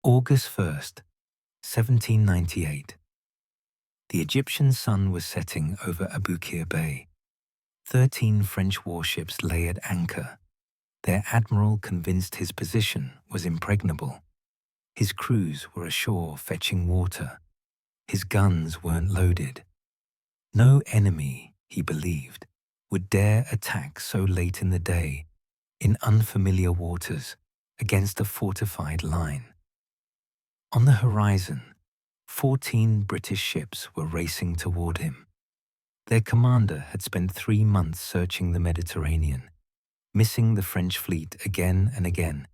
August 1st, 1798. The Egyptian sun was setting over Aboukir Bay. 13 French warships lay at anchor. Their admiral, convinced his position was impregnable. His crews were ashore fetching water. His guns weren't loaded. No enemy, he believed, would dare attack so late in the day, in unfamiliar waters, against a fortified line. On the horizon, 14 British ships were racing toward him. Their commander had spent 3 months searching the Mediterranean, missing the French fleet again and again,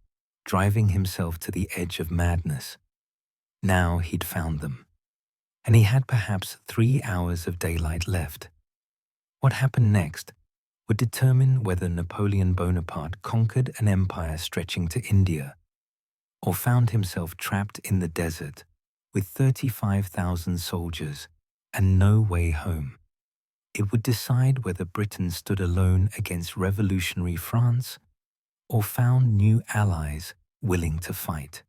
driving himself to the edge of madness. Now he'd found them, and he had perhaps 3 hours of daylight left. What happened next would determine whether Napoleon Bonaparte conquered an empire stretching to India, or found himself trapped in the desert with 35,000 soldiers and no way home. It would decide whether Britain stood alone against revolutionary France or found new allies willing to fight.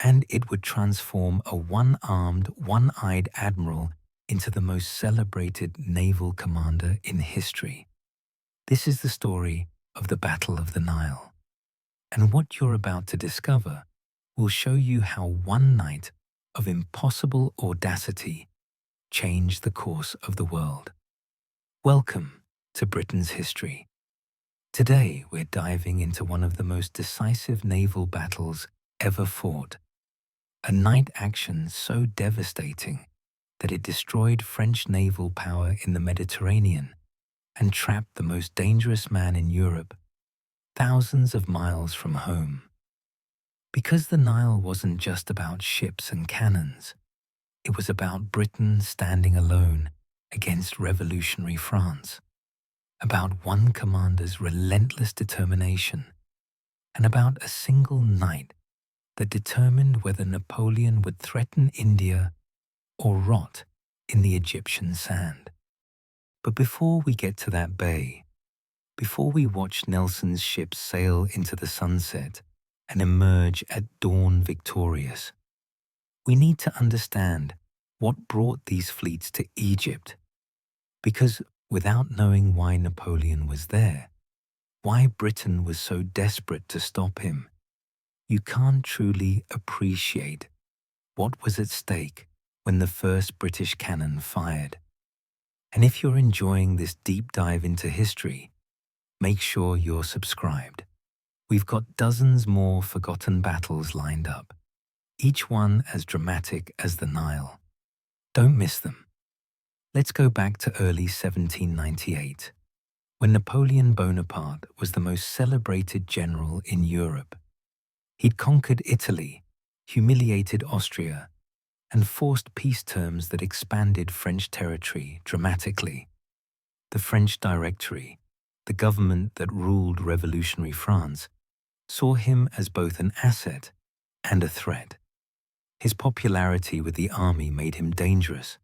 And it would transform a one-armed, one-eyed admiral into the most celebrated naval commander in history. This is the story of the Battle of the Nile. And what you're about to discover will show you how one night of impossible audacity changed the course of the world. Welcome to Britain's history. Today we're diving into one of the most decisive naval battles ever fought, a night action so devastating that it destroyed French naval power in the Mediterranean and trapped the most dangerous man in Europe thousands of miles from home. Because the Nile wasn't just about ships and cannons, it was about Britain standing alone against revolutionary France, about one commander's relentless determination, and about a single night that determined whether Napoleon would threaten India or rot in the Egyptian sand. But before we get to that bay, before we watch Nelson's ships sail into the sunset and emerge at dawn victorious, we need to understand what brought these fleets to Egypt. Because without knowing why Napoleon was there, why Britain was so desperate to stop him, you can't truly appreciate what was at stake when the first British cannon fired. And if you're enjoying this deep dive into history, make sure you're subscribed. We've got dozens more forgotten battles lined up, each one as dramatic as the Nile. Don't miss them. Let's go back to early 1798, when Napoleon Bonaparte was the most celebrated general in Europe. He'd conquered Italy, humiliated Austria, and forced peace terms that expanded French territory dramatically. The French Directory, the government that ruled revolutionary France, saw him as both an asset and a threat. His popularity with the army made him dangerous.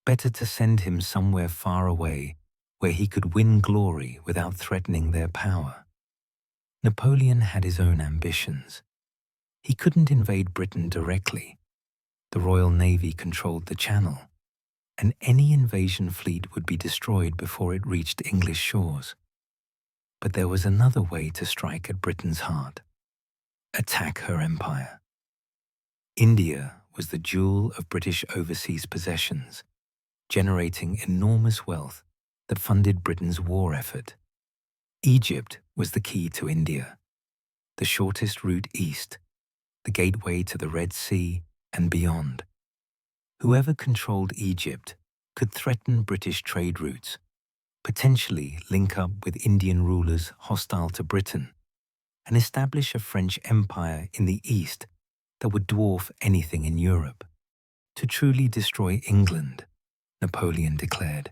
Better to send him somewhere far away where he could win glory without threatening their power. Napoleon had his own ambitions. He couldn't invade Britain directly. The Royal Navy controlled the Channel, and any invasion fleet would be destroyed before it reached English shores. But there was another way to strike at Britain's heart: attack her empire. India was the jewel of British overseas possessions, generating enormous wealth that funded Britain's war effort. Egypt was the key to India, the shortest route east, the gateway to the Red Sea and beyond. Whoever controlled Egypt could threaten British trade routes, potentially link up with Indian rulers hostile to Britain, and establish a French empire in the east that would dwarf anything in Europe. To truly destroy England, Napoleon declared,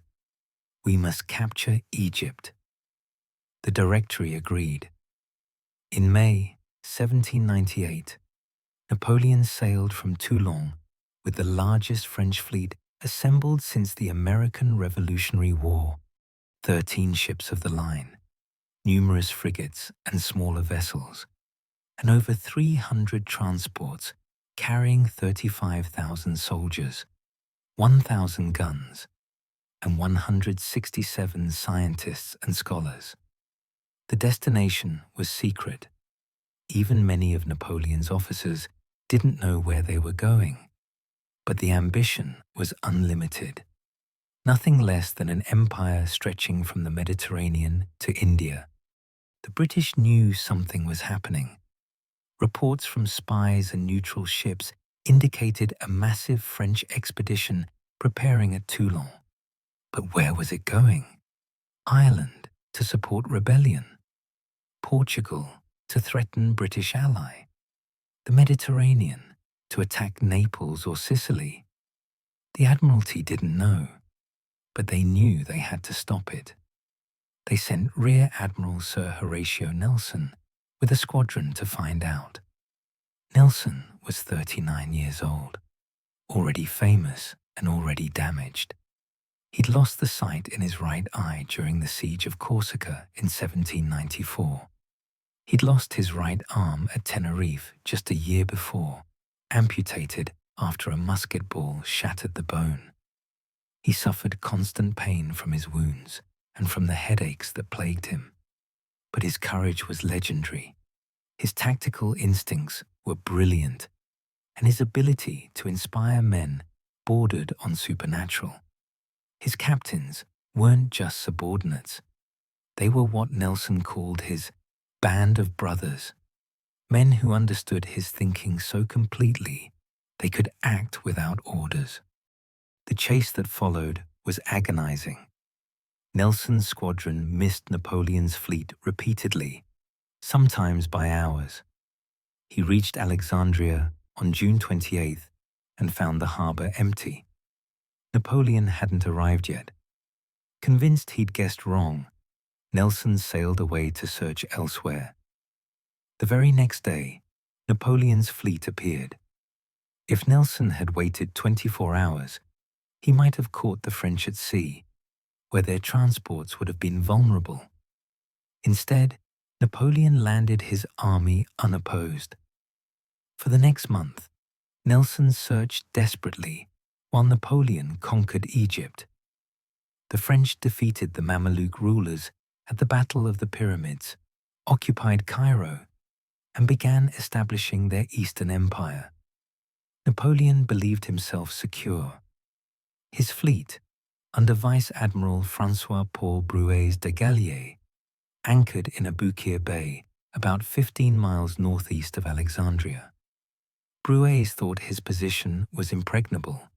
we must capture Egypt. The Directory agreed. In May 1798, Napoleon sailed from Toulon with the largest French fleet assembled since the American Revolutionary War, 13 ships of the line, numerous frigates and smaller vessels, and over 300 transports carrying 35,000 soldiers, 1,000 guns, and 167 scientists and scholars. The destination was secret. Even many of Napoleon's officers didn't know where they were going. But the ambition was unlimited. Nothing less than an empire stretching from the Mediterranean to India. The British knew something was happening. Reports from spies and neutral ships indicated a massive French expedition preparing at Toulon. But where was it going? Ireland to support rebellion. Portugal to threaten British ally. The Mediterranean to attack Naples or Sicily. The Admiralty didn't know, but they knew they had to stop it. They sent Rear Admiral Sir Horatio Nelson with a squadron to find out. Nelson was 39 years old, already famous and already damaged. He'd lost the sight in his right eye during the siege of Corsica in 1794. He'd lost his right arm at Tenerife just a year before, amputated after a musket ball shattered the bone. He suffered constant pain from his wounds and from the headaches that plagued him. But his courage was legendary. His tactical instincts were brilliant, and his ability to inspire men bordered on supernatural. His captains weren't just subordinates. They were what Nelson called his band of brothers, men who understood his thinking so completely they could act without orders. The chase that followed was agonizing. Nelson's squadron missed Napoleon's fleet repeatedly, sometimes by hours. He reached Alexandria on June 28th and found the harbor empty. Napoleon hadn't arrived yet. Convinced he'd guessed wrong, Nelson sailed away to search elsewhere. The very next day, Napoleon's fleet appeared. If Nelson had waited 24 hours, he might have caught the French at sea, where their transports would have been vulnerable. Instead, Napoleon landed his army unopposed. For the next month, Nelson searched desperately while Napoleon conquered Egypt. The French defeated the Mameluke rulers at the Battle of the Pyramids, occupied Cairo, and began establishing their Eastern Empire. Napoleon believed himself secure. His fleet, under Vice Admiral François-Paul Brueys de Gallier, anchored in Aboukir Bay, about 15 miles northeast of Alexandria. Brueys thought his position was impregnable.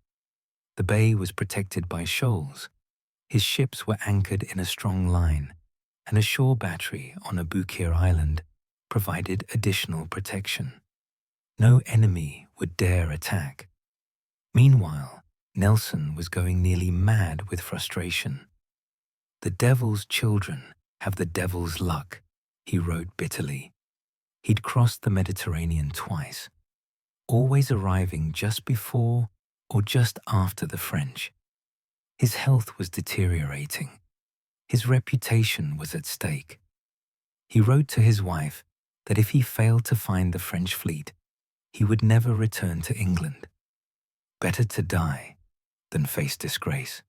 The bay was protected by shoals. His ships were anchored in a strong line, and a shore battery on Aboukir Island provided additional protection. No enemy would dare attack. Meanwhile, Nelson was going nearly mad with frustration. "The devil's children have the devil's luck," he wrote bitterly. He'd crossed the Mediterranean twice, always arriving just before or just after the French. His health was deteriorating. His reputation was at stake. He wrote to his wife that if he failed to find the French fleet, he would never return to England. Better to die than face disgrace.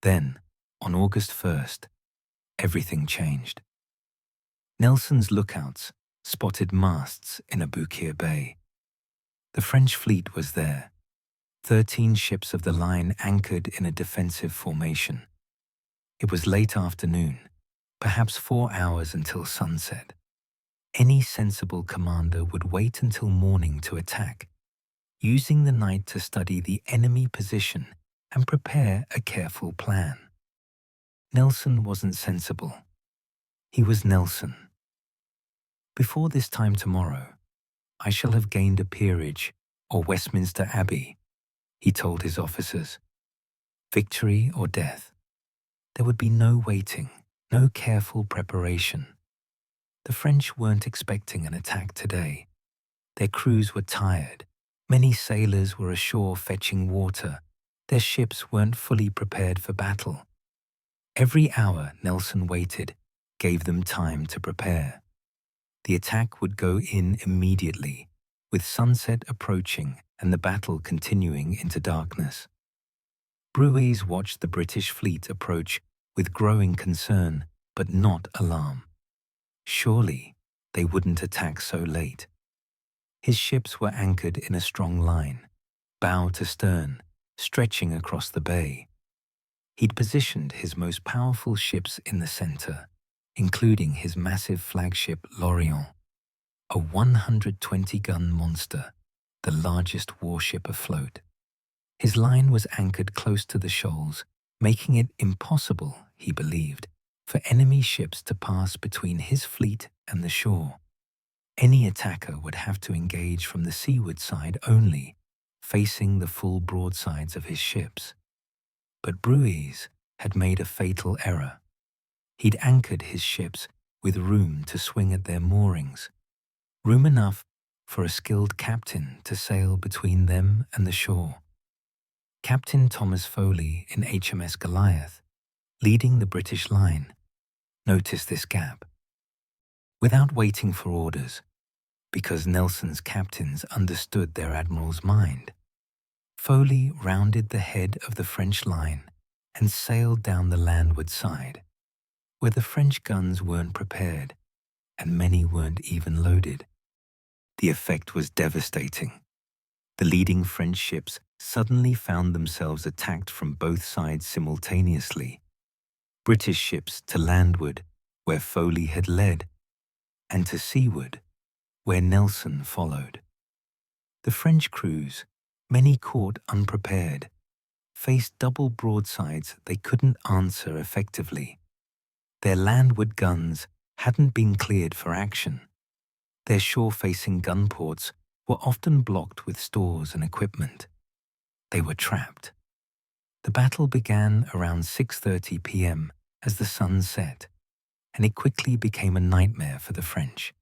Then, on August 1st, everything changed. Nelson's lookouts spotted masts in Aboukir Bay. The French fleet was there, 13 ships of the line anchored in a defensive formation. It was late afternoon, perhaps 4 hours until sunset. Any sensible commander would wait until morning to attack, using the night to study the enemy position and prepare a careful plan. Nelson wasn't sensible. He was Nelson. "Before this time tomorrow, I shall have gained a peerage or Westminster Abbey," he told his officers. Victory or death. There would be no waiting, no careful preparation. The French weren't expecting an attack today. Their crews were tired. Many sailors were ashore fetching water. Their ships weren't fully prepared for battle. Every hour Nelson waited gave them time to prepare. The attack would go in immediately, with sunset approaching and the battle continuing into darkness. Brueys watched the British fleet approach with growing concern, but not alarm. Surely they wouldn't attack so late. His ships were anchored in a strong line, bow to stern, stretching across the bay. He'd positioned his most powerful ships in the center, including his massive flagship L'Orient, a 120-gun monster, the largest warship afloat. His line was anchored close to the shoals, making it impossible, he believed, for enemy ships to pass between his fleet and the shore. Any attacker would have to engage from the seaward side only, facing the full broadsides of his ships. But Brueys had made a fatal error. He'd anchored his ships with room to swing at their moorings, room enough for a skilled captain to sail between them and the shore. Captain Thomas Foley in HMS Goliath, leading the British line, noticed this gap. Without waiting for orders, because Nelson's captains understood their admiral's mind, Foley rounded the head of the French line and sailed down the landward side, where the French guns weren't prepared and many weren't even loaded. The effect was devastating. The leading French ships suddenly found themselves attacked from both sides simultaneously. British ships to landward, where Foley had led, and to seaward, where Nelson followed. The French crews, many caught unprepared, faced double broadsides they couldn't answer effectively. Their landward guns hadn't been cleared for action. Their shore-facing gun ports were often blocked with stores and equipment. They were trapped. The battle began around 6:30 p.m. as the sun set, and it quickly became a nightmare for the French.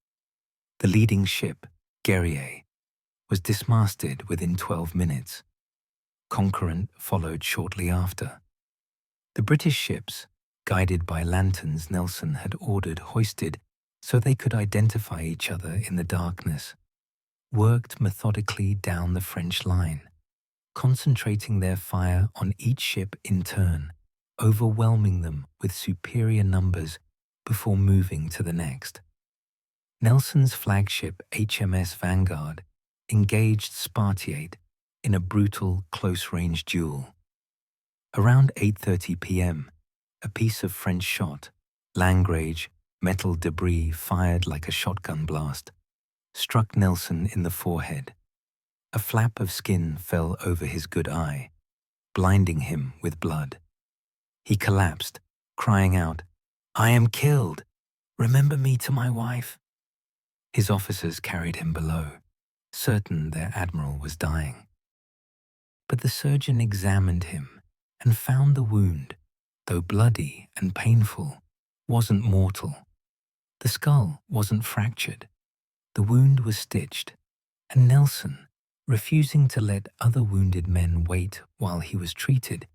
The leading ship, Guerrier, was dismasted within 12 minutes. Conquerant followed shortly after. The British ships, guided by lanterns Nelson had ordered hoisted so they could identify each other in the darkness, worked methodically down the French line, concentrating their fire on each ship in turn, overwhelming them with superior numbers before moving to the next. Nelson's flagship HMS Vanguard engaged Spartiate in a brutal close-range duel. Around 8:30 p.m., a piece of French shot, langrage, metal debris fired like a shotgun blast, struck Nelson in the forehead. A flap of skin fell over his good eye, blinding him with blood. He collapsed, crying out, "I am killed! Remember me to my wife." His officers carried him below, certain their admiral was dying. But the surgeon examined him and found the wound, though bloody and painful, wasn't mortal. The skull wasn't fractured. The wound was stitched, and Nelson, refusing to let other wounded men wait while he was treated,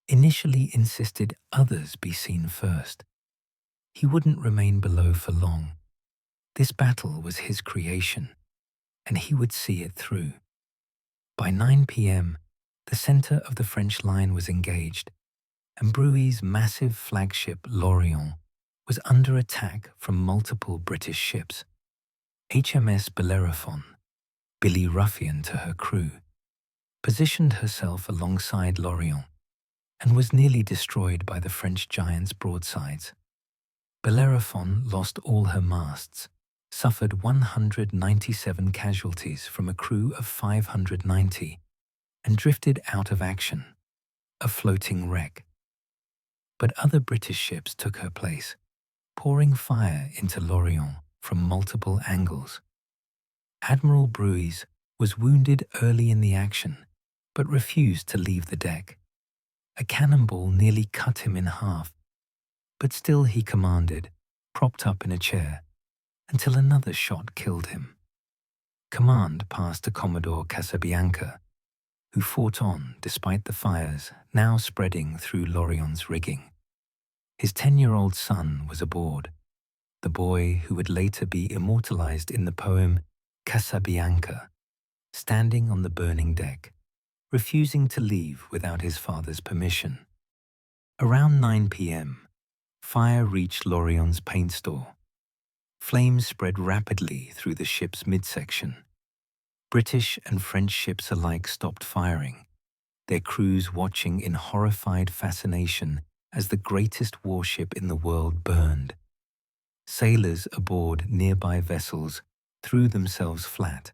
initially insisted others be seen first. He wouldn't remain below for long. This battle was his creation, and he would see it through. By 9 p.m., the center of the French line was engaged, and Brueys' massive flagship L'Orient was under attack from multiple British ships. HMS Bellerophon, Billy Ruffian to her crew, positioned herself alongside L'Orient and was nearly destroyed by the French giant's broadsides. Bellerophon lost all her masts, suffered 197 casualties from a crew of 590, and drifted out of action, a floating wreck. But other British ships took her place, pouring fire into L'Orient from multiple angles. Admiral Brueys was wounded early in the action, but refused to leave the deck. A cannonball nearly cut him in half, but still he commanded, propped up in a chair, until another shot killed him. Command passed to Commodore Casabianca, who fought on despite the fires now spreading through L'Orient's rigging. His 10-year-old son was aboard, the boy who would later be immortalized in the poem Casabianca, standing on the burning deck, refusing to leave without his father's permission. Around 9 p.m., fire reached Lorient's paint store. Flames spread rapidly through the ship's midsection. British and French ships alike stopped firing, their crews watching in horrified fascination as the greatest warship in the world burned. Sailors aboard nearby vessels threw themselves flat,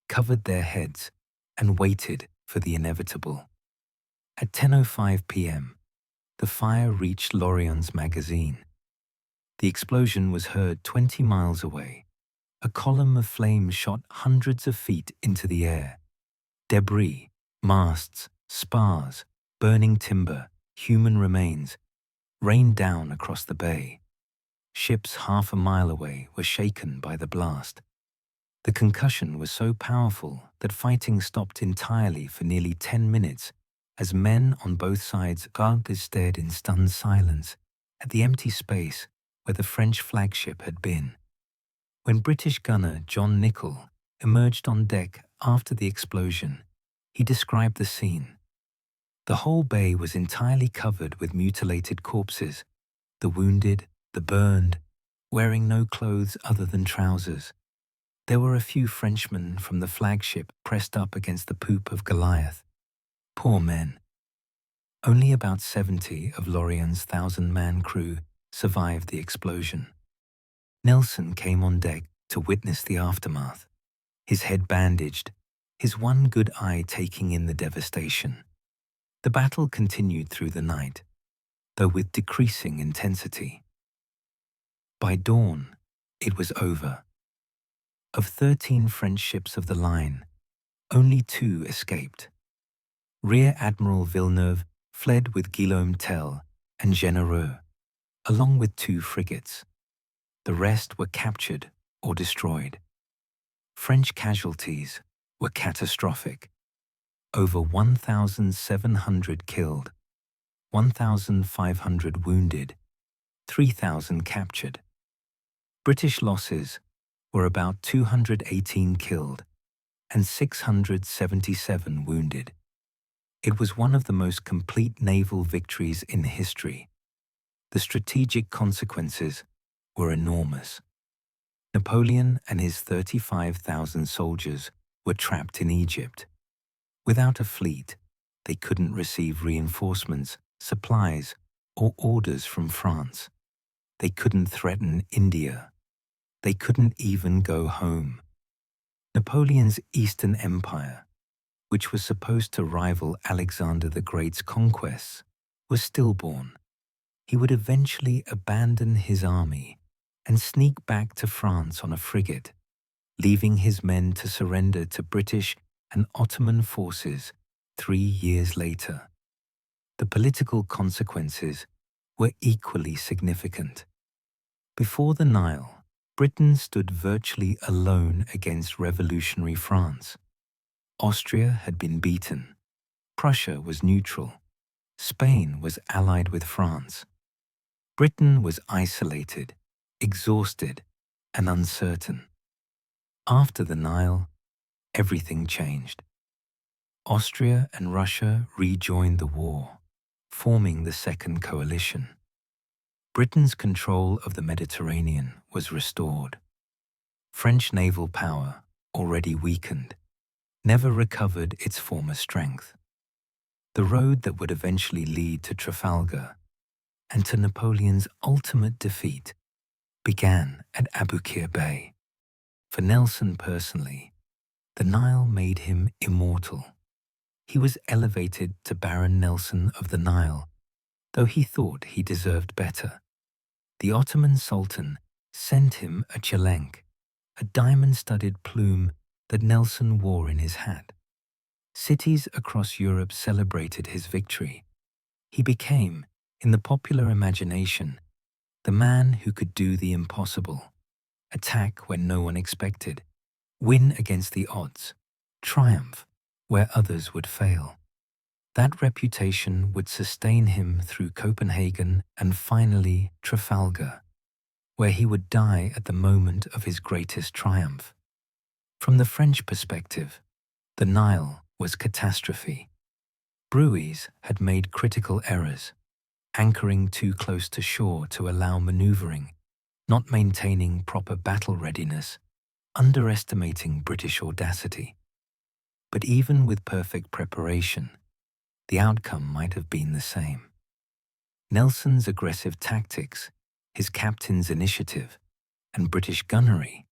covered their heads, and waited for the inevitable. At 10:05 p.m., the fire reached Lorient's magazine. The explosion was heard 20 miles away. A column of flame shot hundreds of feet into the air. Debris, masts, spars, burning timber, human remains rained down across the bay. Ships half a mile away were shaken by the blast. The concussion was so powerful that fighting stopped entirely for nearly 10 minutes as men on both sides stared in stunned silence at the empty space where the French flagship had been. When British gunner John Nichol emerged on deck after the explosion, he described the scene. The whole bay was entirely covered with mutilated corpses, the wounded, the burned, wearing no clothes other than trousers. There were a few Frenchmen from the flagship pressed up against the poop of Goliath. Poor men. Only about 70 of Lorient's 1,000-man crew survived the explosion. Nelson came on deck to witness the aftermath, his head bandaged, his one good eye taking in the devastation. The battle continued through the night, though with decreasing intensity. By dawn, it was over. Of 13 French ships of the line, only 2 escaped. Rear Admiral Villeneuve fled with Guillaume Tell and Genereux, along with 2 frigates. The rest were captured or destroyed. French casualties were catastrophic. Over 1,700 killed, 1,500 wounded, 3,000 captured. British losses were about 218 killed and 677 wounded. It was one of the most complete naval victories in history. The strategic consequences were enormous. Napoleon and his 35,000 soldiers were trapped in Egypt. Without a fleet, they couldn't receive reinforcements, supplies, or orders from France. They couldn't threaten India. They couldn't even go home. Napoleon's Eastern Empire, which was supposed to rival Alexander the Great's conquests, was stillborn. He would eventually abandon his army and sneak back to France on a frigate, leaving his men to surrender to British and Ottoman forces 3 years later. The political consequences were equally significant. Before the Nile, Britain stood virtually alone against revolutionary France. Austria had been beaten. Prussia was neutral. Spain was allied with France. Britain was isolated, exhausted, and uncertain. After the Nile, everything changed. Austria and Russia rejoined the war, forming the Second Coalition. Britain's control of the Mediterranean was restored. French naval power, already weakened, never recovered its former strength. The road that would eventually lead to Trafalgar and to Napoleon's ultimate defeat began at Aboukir Bay. For Nelson personally, the Nile made him immortal. He was elevated to Baron Nelson of the Nile, though he thought he deserved better. The Ottoman Sultan sent him a chelenk, a diamond-studded plume that Nelson wore in his hat. Cities across Europe celebrated his victory. He became, in the popular imagination, the man who could do the impossible, attack when no one expected, win against the odds, triumph where others would fail. That reputation would sustain him through Copenhagen and finally Trafalgar, where he would die at the moment of his greatest triumph. From the French perspective, The Nile was catastrophe. Buoys had made critical errors, anchoring too close to shore to allow maneuvering, not maintaining proper battle readiness, underestimating British audacity. But even with perfect preparation, the outcome might have been the same. Nelson's aggressive tactics, his captain's initiative, and British gunnery,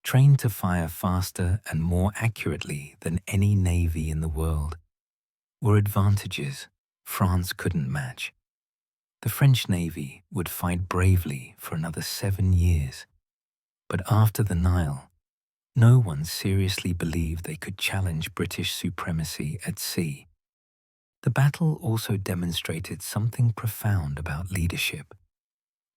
trained to fire faster and more accurately than any navy in the world, were advantages France couldn't match. The French Navy would fight bravely for another 7 years, but after the Nile, no one seriously believed they could challenge British supremacy at sea. The battle also demonstrated something profound about leadership.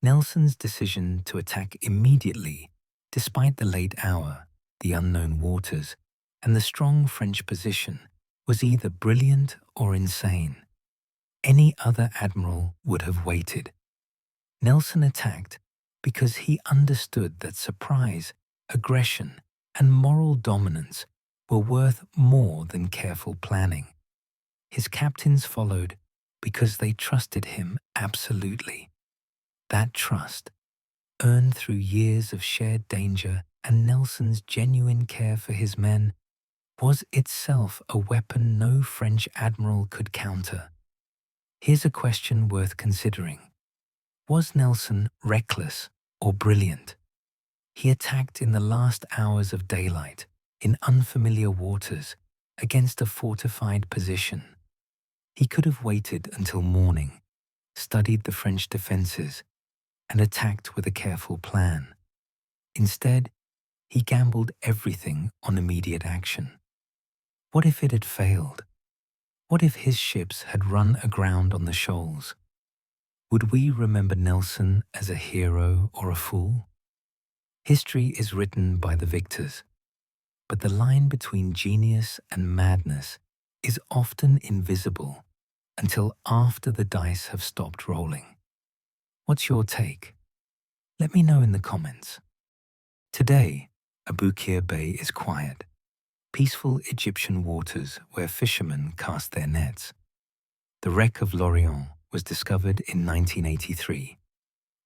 Nelson's decision to attack immediately, despite the late hour, the unknown waters, and the strong French position, was either brilliant or insane. Any other admiral would have waited. Nelson attacked because he understood that surprise, aggression, and moral dominance were worth more than careful planning. His captains followed because they trusted him absolutely. That trust, earned through years of shared danger and Nelson's genuine care for his men, was itself a weapon no French admiral could counter. Here's a question worth considering. Was Nelson reckless or brilliant? He attacked in the last hours of daylight, in unfamiliar waters, against a fortified position. He could have waited until morning, studied the French defenses, and attacked with a careful plan. Instead, he gambled everything on immediate action. What if it had failed? What if his ships had run aground on the shoals? Would we remember Nelson as a hero or a fool? History is written by the victors, but the line between genius and madness is often invisible until after the dice have stopped rolling. What's your take? Let me know in the comments. Today, Aboukir Bay is quiet, peaceful Egyptian waters where fishermen cast their nets. The wreck of L'Orient was discovered in 1983,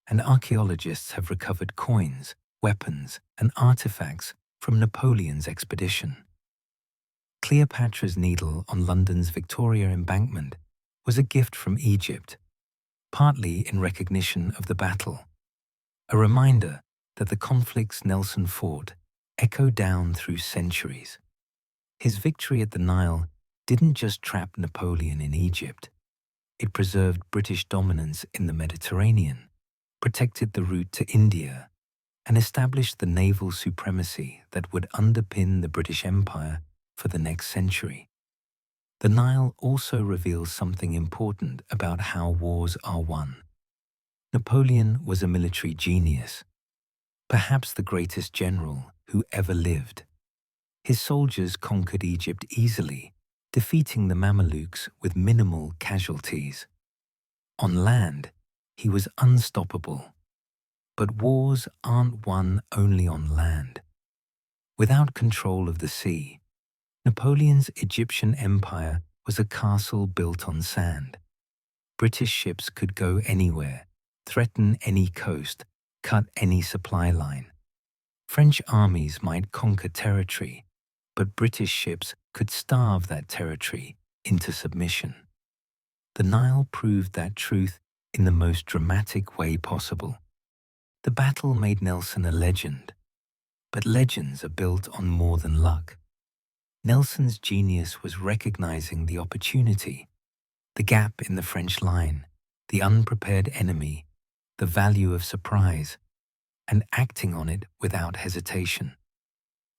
and archaeologists have recovered coins, weapons, and artifacts from Napoleon's expedition. Cleopatra's Needle on London's Victoria Embankment was a gift from Egypt, partly in recognition of the battle, a reminder that the conflicts Nelson fought echo down through centuries. His victory at the Nile didn't just trap Napoleon in Egypt. It preserved British dominance in the Mediterranean, protected the route to India, and established the naval supremacy that would underpin the British Empire for the next century. The Nile also reveals something important about how wars are won. Napoleon was a military genius, perhaps the greatest general who ever lived. His soldiers conquered Egypt easily, defeating the Mamelukes with minimal casualties. On land, he was unstoppable. But wars aren't won only on land. Without control of the sea, Napoleon's Egyptian empire was a castle built on sand. British ships could go anywhere, threaten any coast, cut any supply line. French armies might conquer territory, but British ships could starve that territory into submission. The Nile proved that truth in the most dramatic way possible. The battle made Nelson a legend, but legends are built on more than luck. Nelson's genius was recognizing the opportunity, the gap in the French line, the unprepared enemy, the value of surprise, and acting on it without hesitation.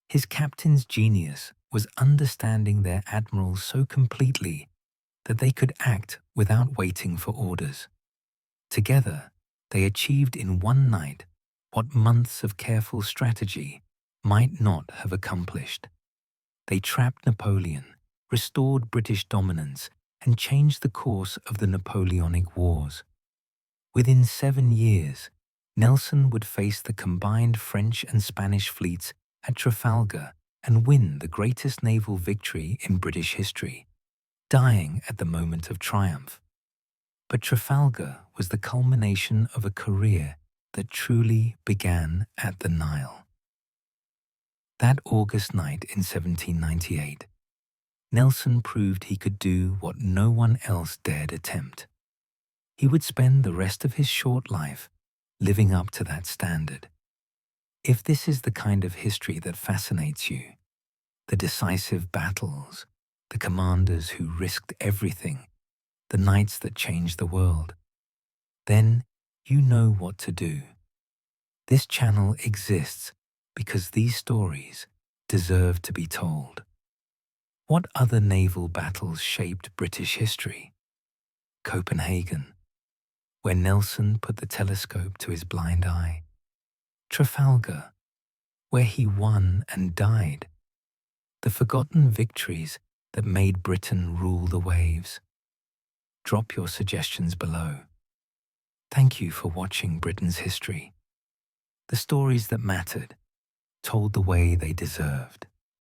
His captain's genius was understanding their admirals so completely that they could act without waiting for orders. Together, they achieved in one night what months of careful strategy might not have accomplished. They trapped Napoleon, restored British dominance, and changed the course of the Napoleonic Wars. Within 7 years, Nelson would face the combined French and Spanish fleets at Trafalgar and win the greatest naval victory in British history, dying at the moment of triumph. But Trafalgar was the culmination of a career that truly began at the Nile. That August night in 1798, Nelson proved he could do what no one else dared attempt. He would spend the rest of his short life living up to that standard. If this is the kind of history that fascinates you, the decisive battles, the commanders who risked everything, the nights that changed the world, then you know what to do. This channel exists because these stories deserve to be told. What other naval battles shaped British history? Copenhagen, where Nelson put the telescope to his blind eye. Trafalgar, where he won and died. The forgotten victories that made Britain rule the waves. Drop your suggestions below. Thank you for watching Britain's history. The stories that mattered, told the way they deserved.